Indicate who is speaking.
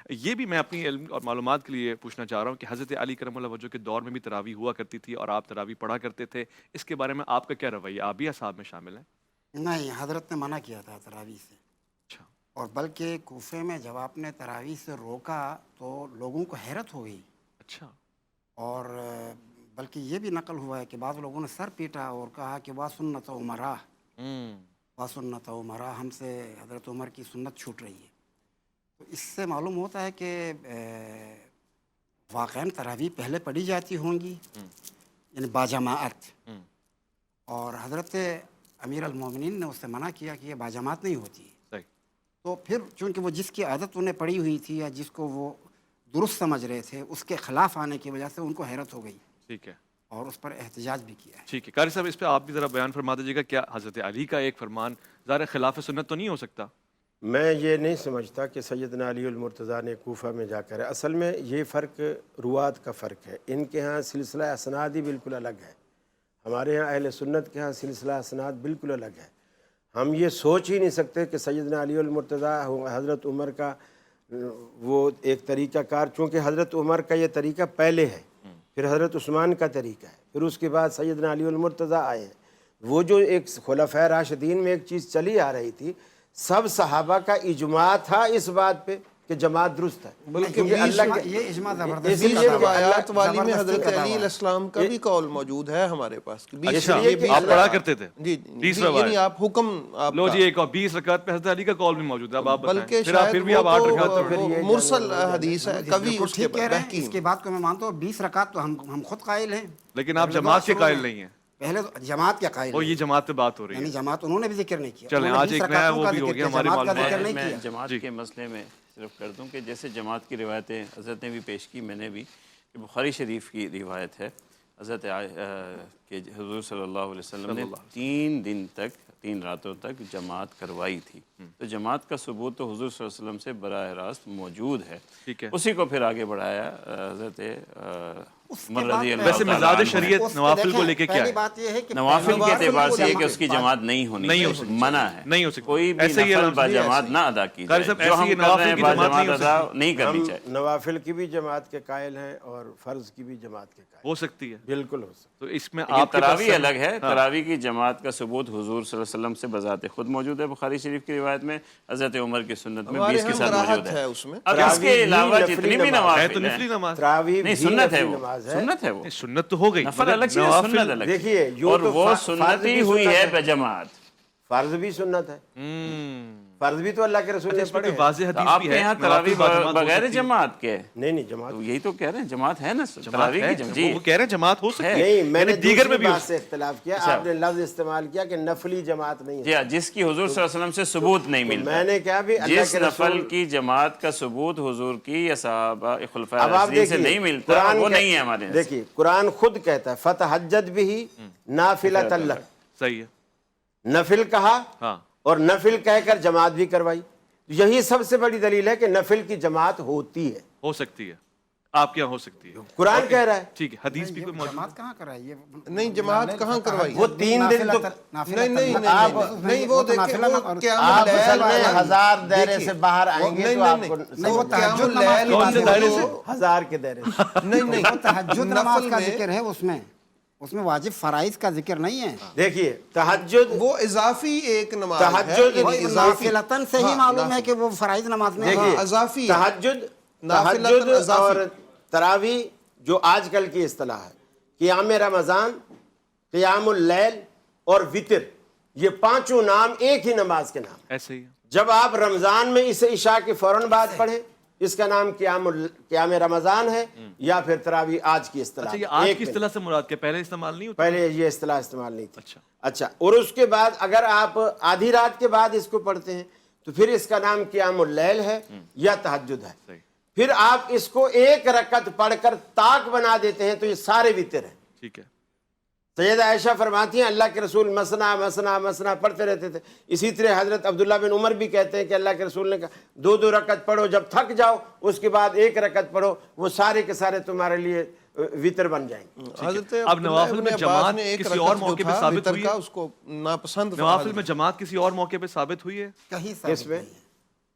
Speaker 1: یہ بھی میں اپنی علم اور معلومات کے لیے پوچھنا چاہ رہا ہوں کہ حضرت علی کرم اللہ وجہ کے دور میں بھی تراویح ہوا کرتی تھی اور آپ تراویح پڑھا کرتے تھے، اس کے بارے میں آپ کا کیا رویہ؟ آپ بھی اصحاب میں شامل ہیں؟
Speaker 2: نہیں، حضرت نے منع کیا تھا تراویح سے،
Speaker 1: اچھا
Speaker 2: اور بلکہ کوفے میں جب آپ نے تراویح سے روکا تو لوگوں کو حیرت ہو گئی،
Speaker 1: اچھا
Speaker 2: اور بلکہ یہ بھی نقل ہوا ہے کہ بعض لوگوں نے سر پیٹا اور کہا کہ وا سنت عمرہ، وا سنت عمرہ، ہم سے حضرت عمر کی سنت چھوٹ رہی ہے۔ تو اس سے معلوم ہوتا ہے کہ واقعاً تراویح پہلے پڑھی جاتی ہوں گی، یعنی باجماعت، اور حضرت امیر المومنین نے اس سے منع کیا کہ یہ باجماعت نہیں ہوتی ہے۔
Speaker 1: صحیح،
Speaker 2: تو پھر چونکہ وہ جس کی عادت انہیں پڑی ہوئی تھی یا جس کو وہ درست سمجھ رہے تھے، اس کے خلاف آنے کی وجہ سے ان کو حیرت ہو گئی
Speaker 1: ٹھیک ہے
Speaker 2: اور اس پر احتجاج بھی کیا ہے۔
Speaker 1: ٹھیک ہے قاری صاحب، اس پہ آپ بھی ذرا بیان فرما دیجیے گا، کیا حضرت علی کا ایک فرمان ظاہر خلاف سنت تو نہیں ہو سکتا؟
Speaker 3: میں یہ نہیں سمجھتا کہ سیدنا علی المرتضیٰ نے کوفہ میں جا کر، اصل میں یہ فرق روات کا فرق ہے۔ ان کے ہاں سلسلہ اسناد ہی بالکل الگ ہے، ہمارے ہاں اہل سنت کے ہاں سلسلہ اسناد بالکل الگ ہے۔ ہم یہ سوچ ہی نہیں سکتے کہ سیدنا علی المرتضیٰ حضرت عمر کا وہ ایک طریقہ کار، چونکہ حضرت عمر کا یہ طریقہ پہلے ہے، پھر حضرت عثمان کا طریقہ ہے، پھر اس کے بعد سیدنا علی المرتضیٰ آئے ہیں۔ وہ جو ایک خلفائے راشدین میں ایک چیز چلی آ رہی تھی، سب صحابہ کا اجماع تھا اس بات پہ کہ جماعت درست ہے،
Speaker 2: بلکہ یہ اجماع زبردستی
Speaker 3: اس لیے
Speaker 2: کا دعویٰ ہے،
Speaker 4: روایات والی میں
Speaker 2: زبردستی
Speaker 4: حضرت
Speaker 2: کا
Speaker 4: علی
Speaker 2: دعویٰ
Speaker 4: علیہ
Speaker 2: ہے۔
Speaker 4: السلام کا بھی قول موجود ہے ہمارے پاس۔
Speaker 1: اچھا آپ پڑھا کرتے تھے؟
Speaker 4: جی
Speaker 1: تیس
Speaker 4: یعنی
Speaker 1: روایت،
Speaker 4: آپ حکم آپ
Speaker 1: لو جی، ایک اور 20 رکعت پہ حضرت علی کا قول بھی موجود ہے، اب آپ بتائیں،
Speaker 4: بلکہ
Speaker 1: پھر آپ
Speaker 4: شاید
Speaker 1: پھر بھی آپ 8 رکعت
Speaker 4: وہ
Speaker 1: پڑھ
Speaker 4: تو مرسل حدیث ہے، کبھی
Speaker 2: بالکل
Speaker 4: اس کے
Speaker 2: ٹھیک کہہ رہے ہیں، اس
Speaker 4: بحقین
Speaker 2: کی بات کو میں مانتا ہوں۔ 20 رکعت تو ہم خود قائل ہیں،
Speaker 1: لیکن آپ جماعت کے قائل نہیں ہیں،
Speaker 2: پہلے تو جماعت کے قائل
Speaker 1: وہ
Speaker 2: ہیں،
Speaker 1: یہ جماعت پہ بات ہو رہی
Speaker 2: یعنی
Speaker 1: ہے۔
Speaker 2: جماعت انہوں نے بھی ذکر نہیں کیا،
Speaker 1: چلیں
Speaker 2: انہوں نے
Speaker 1: آج
Speaker 2: 20
Speaker 1: ایک نیا
Speaker 2: رکعتوں
Speaker 1: وہ
Speaker 2: کا
Speaker 1: بھی ہو
Speaker 2: ذکر
Speaker 1: گیا
Speaker 2: کیا،
Speaker 1: ہماری
Speaker 2: جماعت کا
Speaker 1: معلومات
Speaker 2: ذکر نہیں
Speaker 5: میں
Speaker 2: کیا۔
Speaker 5: جماعت کے مسئلے میں صرف کر دوں کہ جیسے جماعت کی روایتیں حضرت نے بھی پیش کی، میں نے بھی، کہ بخاری شریف کی روایت ہے حضرت کہ حضور صلی اللہ علیہ وسلم نے 3 دن تک 3 راتوں تک جماعت کروائی تھی، تو جماعت کا ثبوت تو حضور صلی اللہ علیہ وسلم سے براہ راست موجود ہے،
Speaker 1: ٹھیک ہے،
Speaker 5: اسی کو پھر آگے بڑھایا حضرت عمر رضی اللہ
Speaker 1: ویسے
Speaker 5: تعالیٰ
Speaker 1: مزاج
Speaker 5: عنہ۔
Speaker 1: شریعت نوافل کو لے کے کیا
Speaker 2: پہلی
Speaker 1: ہے؟
Speaker 2: بات یہ ہے کہ
Speaker 5: نوافل کے اعتبار سے یہ کہ اس کی
Speaker 2: بات-
Speaker 5: جماعت نہیں ہونی
Speaker 1: نہیں ہو
Speaker 5: چاہیے،
Speaker 1: سکتی،
Speaker 5: منع ہے،
Speaker 1: نہیں ہو سکتی،
Speaker 5: کوئی بھی
Speaker 1: ایسے ہی
Speaker 5: نفل
Speaker 1: ہے،
Speaker 5: با جماعت نہ ادا کی
Speaker 1: قاری
Speaker 5: جائے،
Speaker 1: صاحب
Speaker 5: جو
Speaker 1: ایسے
Speaker 5: ہم
Speaker 1: ہی
Speaker 5: کر
Speaker 1: نوافل
Speaker 5: رہے ہیں
Speaker 1: کی
Speaker 5: با
Speaker 1: جماعت نہیں
Speaker 5: جماعت
Speaker 1: ہو
Speaker 5: ادا نہیں کرنی
Speaker 3: ہم
Speaker 5: چاہیے۔
Speaker 3: نوافل کی بھی جماعت کے قائل ہیں اور فرض کی بھی جماعت کے قائل
Speaker 1: ہو سکتی ہے،
Speaker 3: ہیں، بالکل ہو سکتا
Speaker 1: تو اس میں
Speaker 5: لیکن
Speaker 1: آپ کے پاس
Speaker 5: تراویح الگ ہے، تراویح کی جماعت کا ثبوت حضور صلی اللہ علیہ وسلم سے بذات خود موجود ہے، بخاری شریف کی روایت میں حضرت عمر کی سنت میں 20 کے ساتھ موجود
Speaker 4: ہے
Speaker 5: ہے۔
Speaker 4: اس میں۔
Speaker 5: اب اس کے علاوہ
Speaker 3: نفلی
Speaker 5: جتنی بھی
Speaker 3: نماز
Speaker 1: ہے تو
Speaker 5: نوافل
Speaker 1: نفلی
Speaker 5: ہیں،
Speaker 1: نماز،
Speaker 3: تراویح
Speaker 5: نہیں
Speaker 3: بھی
Speaker 5: سنت ہے
Speaker 3: نفلی
Speaker 5: وہ،
Speaker 3: نماز ہے،
Speaker 5: سنت ہے وہ،
Speaker 1: نہیں، سنت تو ہو گئی،
Speaker 5: نفل
Speaker 1: مگر
Speaker 5: الگ چیز ہے،
Speaker 1: نوافل
Speaker 5: سنت الگ چیز ہے۔
Speaker 3: دیکھیے یوں
Speaker 5: اور
Speaker 3: تو
Speaker 5: وہ
Speaker 3: فرض
Speaker 5: سنت
Speaker 3: بھی
Speaker 5: ہی ہوئی
Speaker 3: سنت
Speaker 5: ہے بجماعت۔
Speaker 3: فرض بھی سنت ہے، فرض بھی تو اللہ کے رسول نے
Speaker 1: اس میں
Speaker 3: پڑھے
Speaker 1: کوئی
Speaker 3: ہیں۔
Speaker 1: واضح
Speaker 5: تو
Speaker 1: حدیث
Speaker 5: آپ
Speaker 1: بھی
Speaker 5: کے
Speaker 1: ہے
Speaker 5: یہاں
Speaker 1: نوافل
Speaker 5: تراویح
Speaker 1: باجماعت ہو
Speaker 5: بغیر
Speaker 1: سکتی ہے؟
Speaker 5: جماعت کے،
Speaker 3: نہیں جماعت
Speaker 5: تو یہی تو کہہ رہے ہیں جماعت ہے نا،
Speaker 1: جماعت
Speaker 5: تراویح
Speaker 1: ہے،
Speaker 5: کی جی
Speaker 1: وہ کہہ رہے ہیں جماعت ہو سکتی ہے،
Speaker 3: نہیں، میں نے
Speaker 1: یعنی دیگر میں
Speaker 3: دوسری
Speaker 1: بھی ہو
Speaker 3: بات سے اختلاف کیا، آپ نے لفظ استعمال کیا کہ نفلی جماعت نہیں
Speaker 5: جی
Speaker 3: ہے،
Speaker 5: ہاں، جس کی حضور صلی اللہ علیہ وسلم سے ثبوت نہیں ملتا،
Speaker 3: میں نے کہا بھی اللہ
Speaker 5: جس
Speaker 3: کے
Speaker 5: نفل
Speaker 3: رسول،
Speaker 5: کی جماعت کا ثبوت حضور کی یا صحابہ خلفائے
Speaker 3: اب آپ
Speaker 5: راشدین سے
Speaker 3: دیکھیے
Speaker 5: نہیں ملتا، وہ نہیں ہے ہمارے یہاں سے۔
Speaker 3: دیکھیے قرآن خود کہتا ہے فتحجد بھی نافلۃ لک،
Speaker 1: صحیح ہے،
Speaker 3: نفل کہا
Speaker 1: ہاں
Speaker 3: اور نفل کہہ کر جماعت بھی کروائی، یہی سب سے بڑی دلیل ہے کہ نفل کی جماعت ہوتی ہے،
Speaker 1: ہو سکتی ہے، آپ کیا ہو سکتی ہے،
Speaker 3: قرآن کہہ رہا ہے۔
Speaker 1: ٹھیک ہے، حدیث بھی کوئی موجود
Speaker 2: جماعت کہاں کرائی یہ؟
Speaker 4: نہیں، جماعت کہاں کروائی؟
Speaker 3: وہ 3 دن تو
Speaker 4: نہیں وہ دیکھیں وہ قیام
Speaker 3: آپ اصل میں
Speaker 4: اللیل،
Speaker 3: 1000 دائرے سے باہر آئیں گے تو آپ کو
Speaker 2: نہیں، وہ
Speaker 4: قیام
Speaker 2: تہجد نماز کی
Speaker 4: اللیل
Speaker 2: بات
Speaker 1: سے
Speaker 2: ہے،
Speaker 1: دائرے سے؟
Speaker 3: 1000 کے دائرے سے،
Speaker 4: نہیں
Speaker 2: وہ تہجد نماز
Speaker 4: نفل
Speaker 2: کا
Speaker 4: میں
Speaker 2: ذکر ہے، اس میں واجب فرائض کا ذکر نہیں ہے،
Speaker 3: دیکھیے تہجد،
Speaker 4: وہ اضافی ایک نماز ہے،
Speaker 3: تہجد
Speaker 4: یعنی اضافی
Speaker 2: نافلتاً سے ہی معلوم ہے کہ وہ فرائض نماز میں
Speaker 3: دیکھیے
Speaker 4: اضافی ہے۔
Speaker 3: تہجد
Speaker 4: نافلۃ
Speaker 3: تہجد
Speaker 4: اضافی۔
Speaker 3: اور تراویح جو آج کل کی اصطلاح ہے، قیام رمضان، قیام اللیل اور وتر، یہ پانچوں نام ایک ہی نماز کے نام ہیں۔
Speaker 1: ایسے ہی ہے۔
Speaker 3: جب آپ رمضان میں اسے عشاء کے فوراً بعد پڑھیں، اس کا نام قیام رمضان ہے، یا پھر تراویح آج کی اصطلاح
Speaker 1: اچھا یہ
Speaker 3: ہے،
Speaker 1: آج
Speaker 3: ایک
Speaker 1: کی
Speaker 3: میں۔
Speaker 1: اصطلاح سے مراد کیا پہلے استعمال نہیں ہوتا؟
Speaker 3: پہلے یہ اصطلاح استعمال نہیں تھی۔
Speaker 1: اچھا
Speaker 3: اچھا، اور اس کے بعد اگر آپ آدھی رات کے بعد اس کو پڑھتے ہیں تو پھر اس کا نام قیام اللیل ہے یا تہجد ہے،
Speaker 1: صحیح،
Speaker 3: پھر آپ اس کو 1 رکعت پڑھ کر طاق بنا دیتے ہیں تو یہ سارے وتر ہیں۔
Speaker 1: ٹھیک ہے،
Speaker 3: سیدہ عائشہ فرماتی ہیں اللہ کے رسول مسنا مسنا مسنا پڑھتے رہتے تھے، اسی طرح حضرت عبداللہ بن عمر بھی کہتے ہیں کہ اللہ کے رسول نے کہا 2 رکعت پڑھو، جب تھک جاؤ اس کے بعد 1 رکعت پڑھو، وہ سارے کے سارے تمہارے لیے وتر بن جائیں گے۔
Speaker 4: حضرت
Speaker 1: اب نوافل میں جماعت کسی اور موقع پہ ثابت ہوئی ہے؟
Speaker 4: اس کو ناپسند
Speaker 1: نوافل میں جماعت کسی اور موقع پہ ثابت ہوئی ہے؟
Speaker 2: کہیں
Speaker 3: کس
Speaker 2: ثابت
Speaker 3: میں؟
Speaker 2: نہیں ہے،